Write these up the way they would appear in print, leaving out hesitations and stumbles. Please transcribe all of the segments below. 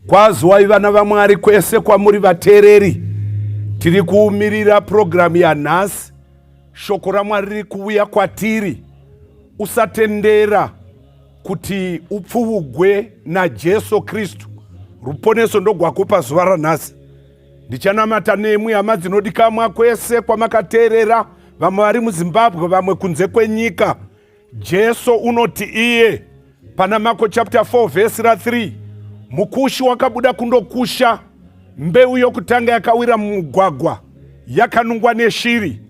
Kwaziwai vana vaMwari kwese kwamuri vateereri. Tiri kuumirira programu yanhasi. Shoko raMwari riri kuuya kwatiri. Usatendera kuti upfuvugwe naJesu Kristu. Ruponeso ndogwako pazuva ranhasi. Ndichanamata nemwi hama dzinodikamwa kwese kwamakateerera, vamwe vari muZimbabwe, vamwe kunze kwenyika. Jesu unoti iye pana Marko chapter 4 verse 3, mukushi wakabuda kundokusha, mbeu yokutanga yakawira mumugwagwa yakanungwa neshiri,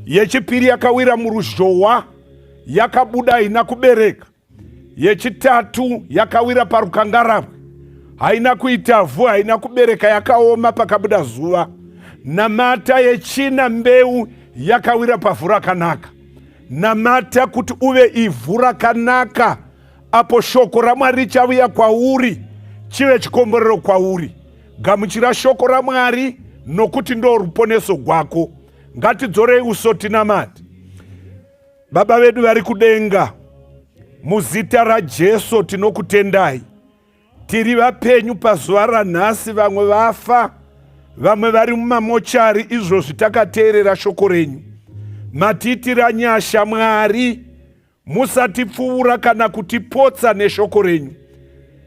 yechipiri yakawira muruzhowa yakabuda haina kubereka, yechitatu yakawira parukangarabwe haina kuita vhu, haina kubereka, yakaoma pakabuda zuva. Namata yechina mbeu yakawira pavhu rakanaka. Namata kuti uve ivhu rakanaka, apo shoko raMwari richauya kwauri chive chikomborero kwauri. Gamuchira shoko raMwari nokuti ndo ruponeso rwako. Ngatidzorei uso tinamate. Baba vedu vari kudenga, muzita raJesu tinokutendai. Tiri vapenyu pazuva ranhasi, vamwe vafa, vamwe vari mumamochari, izvozvi takateerera shoko renyu. Matiitira nyasha Mwari, musatipfuura kana kutipotsa neshoko renyu.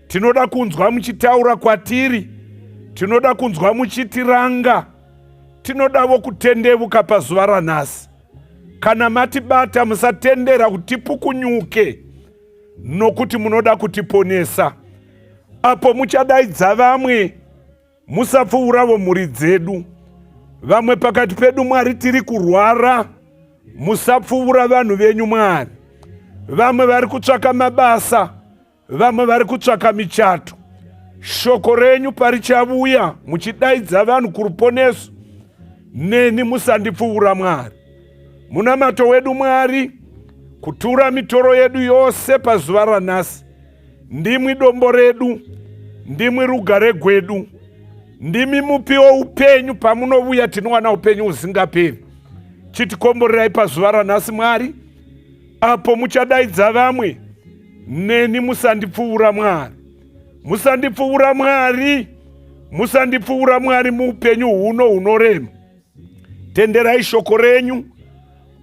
Tinoda kunzwa muchitaura kwatiri, tinoda kunzwa muchitiranga, tinodavo kutendevuka pazuva ranhasi. Kana matibata musatendera kutipukunyuke, nokuti munoda kutiponesa. Apo muchadaidza vamwe, musapfuuravo mhuri dzedu. Vamwe pakati pedu Mwari tiri kurwara, musapfuura vanhu venyu Mwari. Vamwe vari kutsvaka mabasa, vamwe vari kutsvaka michato. Shoko renyu parichavuya muchidaidza vanhu kuruponeso, neni musandipfuura Mwari. Munamato wedu Mwari, kutura mitoro yedu yose pazuva ranhasi. Ndimwi dombo redu, ndimwi rugare gwedu, ndimi mupi woupenyu. Pamunovuya tinowana upenyu husingaperi. Chitikomborerai pazuva ranhasi Mwari, apo muchadaidza vamwe, neni musandipfuura Mwari. Musandipfuura Mwari, musandipfuura Mwari muupenyu huno hunorema. Tenderai shoko renyu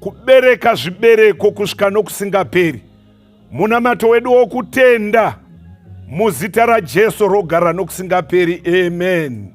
kubereka zvibereko kusvika nokusingaperi. Munamato wedu wokutenda, muzita raJesu rogara nokusingaperi. Amen.